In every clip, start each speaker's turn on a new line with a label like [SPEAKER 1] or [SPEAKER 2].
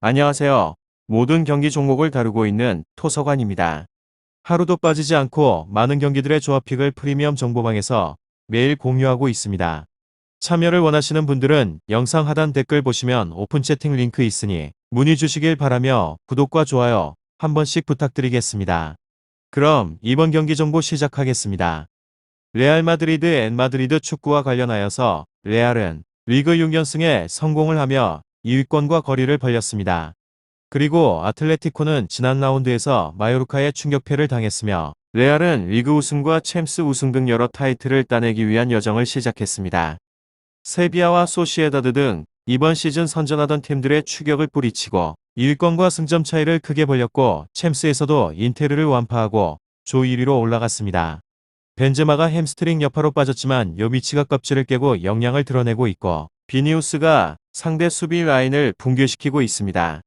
[SPEAKER 1] 안녕하세요. 모든 경기 종목을 다루고 있는 토서관입니다. 하루도 빠지지 않고 많은 경기들의 조합픽을 프리미엄 정보방에서 매일 공유하고 있습니다. 참여를 원하시는 분들은 영상 하단 댓글 보시면 오픈 채팅 링크 있으니 문의 주시길 바라며 구독과 좋아요 한 번씩 부탁드리겠습니다. 그럼 이번 경기 정보 시작하겠습니다. 레알 마드리드 앤 마드리드 축구와 관련하여서 레알은 리그 6연승에 성공을 하며 2위권과 거리를 벌렸습니다. 그리고 아틀레티코는 지난 라운드에서 마요르카에 충격패를 당했으며 레알은 리그 우승과 챔스 우승 등 여러 타이틀을 따내기 위한 여정을 시작했습니다. 세비야와 소시에다드 등 이번 시즌 선전하던 팀들의 추격을 뿌리치고 2위권과 승점 차이를 크게 벌렸고 챔스에서도 인테르를 완파하고 조 1위로 올라갔습니다. 벤제마가 햄스트링 여파로 빠졌지만 요비치가 껍질을 깨고 역량을 드러내고 있고 비니우스가 상대 수비 라인을 붕괴시키고 있습니다.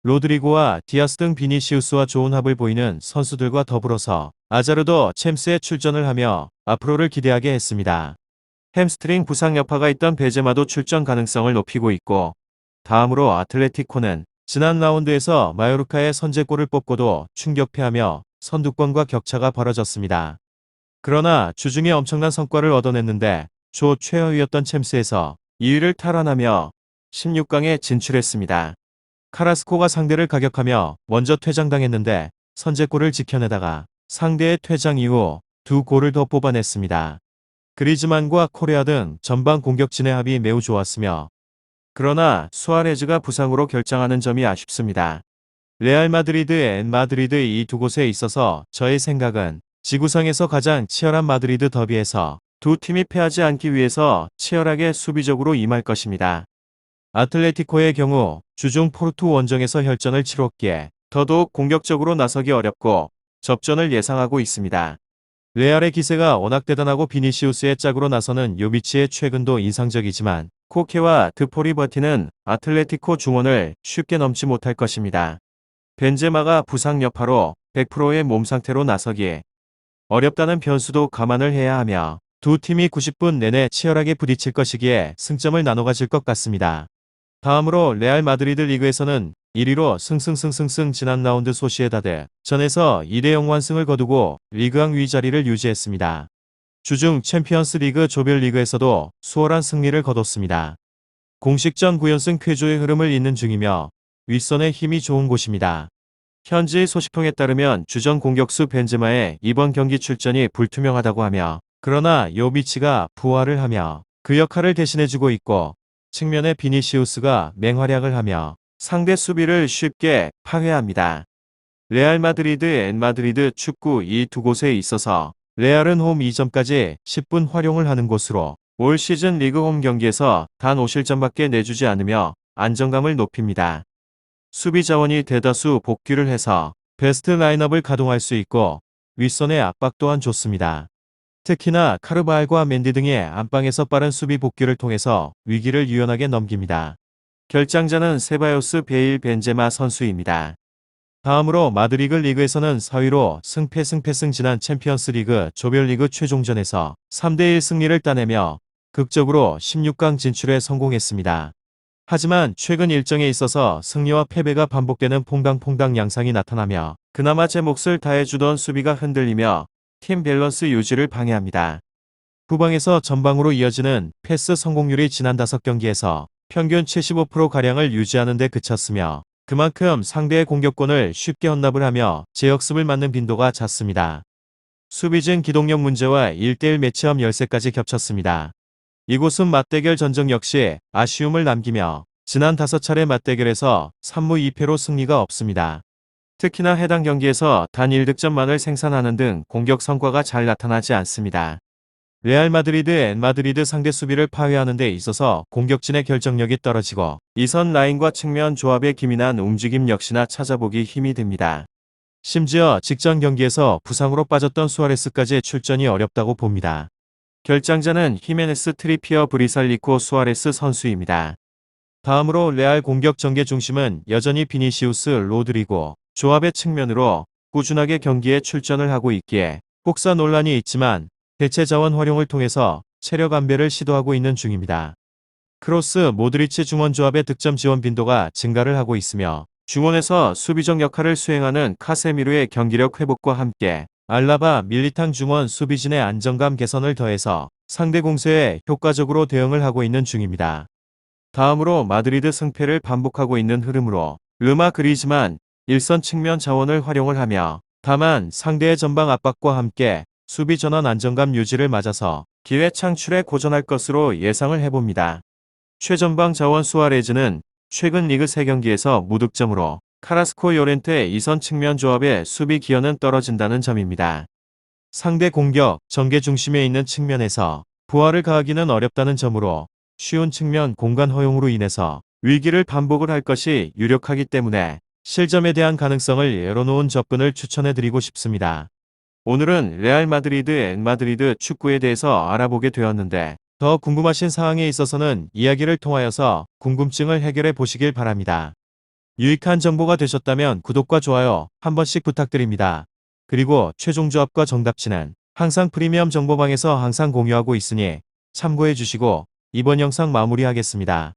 [SPEAKER 1] 로드리고와 디아스 등 비니시우스와 좋은 합을 보이는 선수들과 더불어서 아자르도 챔스에 출전을 하며 앞으로를 기대하게 했습니다. 햄스트링 부상 여파가 있던 베제마도 출전 가능성을 높이고 있고 다음으로 아틀레티코는 지난 라운드에서 마요르카의 선제골을 뽑고도 충격패하며 선두권과 격차가 벌어졌습니다. 그러나 주중에 엄청난 성과를 얻어냈는데 조 최하위였던 챔스에서 2위를 탈환하며 16강에 진출했습니다. 카라스코가 상대를 가격하며 먼저 퇴장당했는데 선제골을 지켜내다가 상대의 퇴장 이후 두 골을 더 뽑아냈습니다. 그리즈만과 코레아 등 전방 공격진의 합이 매우 좋았으며 그러나 수아레즈가 부상으로 결장하는 점이 아쉽습니다. 레알 마드리드 앤 마드리드 이 두 곳에 있어서 저의 생각은 지구상에서 가장 치열한 마드리드 더비에서 두 팀이 패하지 않기 위해서 치열하게 수비적으로 임할 것입니다. 아틀레티코의 경우 주중 포르투 원정에서 혈전을 치렀기에 더더욱 공격적으로 나서기 어렵고 접전을 예상하고 있습니다. 레알의 기세가 워낙 대단하고 비니시우스의 짝으로 나서는 요비치의 최근도 인상적이지만 코케와 드폴이 버티는 아틀레티코 중원을 쉽게 넘지 못할 것입니다. 벤제마가 부상 여파로 100%의 몸 상태로 나서기에 어렵다는 변수도 감안을 해야 하며 두 팀이 90분 내내 치열하게 부딪힐 것이기에 승점을 나눠 가질 것 같습니다. 다음으로 레알 마드리드 리그에서는 1위로 승승승승승 지난 라운드 소시에다드 전에서 2대0 완승을 거두고 리그왕 위 자리를 유지했습니다. 주중 챔피언스 리그 조별리그에서도 수월한 승리를 거뒀습니다. 공식전 9연승 쾌조의 흐름을 잇는 중이며 윗선의 힘이 좋은 곳입니다. 현지 소식통에 따르면 주전 공격수 벤제마의 이번 경기 출전이 불투명하다고 하며 그러나 요비치가 부활을 하며 그 역할을 대신해주고 있고 측면에 비니시우스가 맹활약을 하며 상대 수비를 쉽게 파괴합니다. 레알 마드리드 앤 마드리드 축구 이 두 곳에 있어서 레알은 홈 2점까지 10분 활용을 하는 곳으로 올 시즌 리그 홈 경기에서 단 5실점밖에 내주지 않으며 안정감을 높입니다. 수비 자원이 대다수 복귀를 해서 베스트 라인업을 가동할 수 있고 윗선의 압박 또한 좋습니다. 특히나 카르바알과 맨디 등의 안방에서 빠른 수비 복귀를 통해서 위기를 유연하게 넘깁니다. 결장자는 세바요스 베일 벤제마 선수입니다. 다음으로 마드리드 리그에서는 4위로 승패승 지난 챔피언스 리그 조별리그 최종전에서 3대1 승리를 따내며 극적으로 16강 진출에 성공했습니다. 하지만 최근 일정에 있어서 승리와 패배가 반복되는 퐁당퐁당 양상이 나타나며 그나마 제 몫을 다해주던 수비가 흔들리며 팀 밸런스 유지를 방해합니다. 후방에서 전방으로 이어지는 패스 성공률이 지난 5경기에서 평균 75%가량을 유지하는 데 그쳤으며 그만큼 상대의 공격권을 쉽게 헌납을 하며 제역습을 맞는 빈도가 잦습니다. 수비진 기동력 문제와 1대1 매치업 열세까지 겹쳤습니다. 이곳은 맞대결 전적 역시 아쉬움을 남기며 지난 5차례 맞대결에서 3무 2패로 승리가 없습니다. 특히나 해당 경기에서 단 1득점만을 생산하는 등 공격 성과가 잘 나타나지 않습니다. 레알 마드리드 앤 마드리드 상대 수비를 파괴하는 데 있어서 공격진의 결정력이 떨어지고 이선 라인과 측면 조합의 기민한 움직임 역시나 찾아보기 힘이 듭니다. 심지어 직전 경기에서 부상으로 빠졌던 수아레스까지 출전이 어렵다고 봅니다. 결장자는 히메네스 트리피어 브리살리코 수아레스 선수입니다. 다음으로 레알 공격 전개 중심은 여전히 비니시우스 로드리고 조합의 측면으로 꾸준하게 경기에 출전을 하고 있기에 혹사 논란이 있지만 대체 자원 활용을 통해서 체력 안배를 시도하고 있는 중입니다. 크로스 모드리치 중원 조합의 득점 지원 빈도가 증가를 하고 있으며 중원에서 수비적 역할을 수행하는 카세미르의 경기력 회복과 함께 알라바 밀리탕 중원 수비진의 안정감 개선을 더해서 상대 공세에 효과적으로 대응을 하고 있는 중입니다. 다음으로 마드리드 승패를 반복하고 있는 흐름으로 르마 그리즈만 일선 측면 자원을 활용을 하며 다만 상대의 전방 압박과 함께 수비 전환 안정감 유지를 맞아서 기회 창출에 고전할 것으로 예상을 해봅니다. 최전방 자원 수아레즈는 최근 리그 3경기에서 무득점으로 카라스코 요렌테의 이선 측면 조합의 수비 기여는 떨어진다는 점입니다. 상대 공격, 전개 중심에 있는 측면에서 부하를 가하기는 어렵다는 점으로 쉬운 측면 공간 허용으로 인해서 위기를 반복을 할 것이 유력하기 때문에 실점에 대한 가능성을 열어놓은 접근을 추천해드리고 싶습니다. 오늘은 레알 마드리드, 엔마드리드 축구에 대해서 알아보게 되었는데 더 궁금하신 사항에 있어서는 이야기를 통하여서 궁금증을 해결해 보시길 바랍니다. 유익한 정보가 되셨다면 구독과 좋아요 한 번씩 부탁드립니다. 그리고 최종 조합과 정답치는 항상 프리미엄 정보방에서 항상 공유하고 있으니 참고해 주시고 이번 영상 마무리하겠습니다.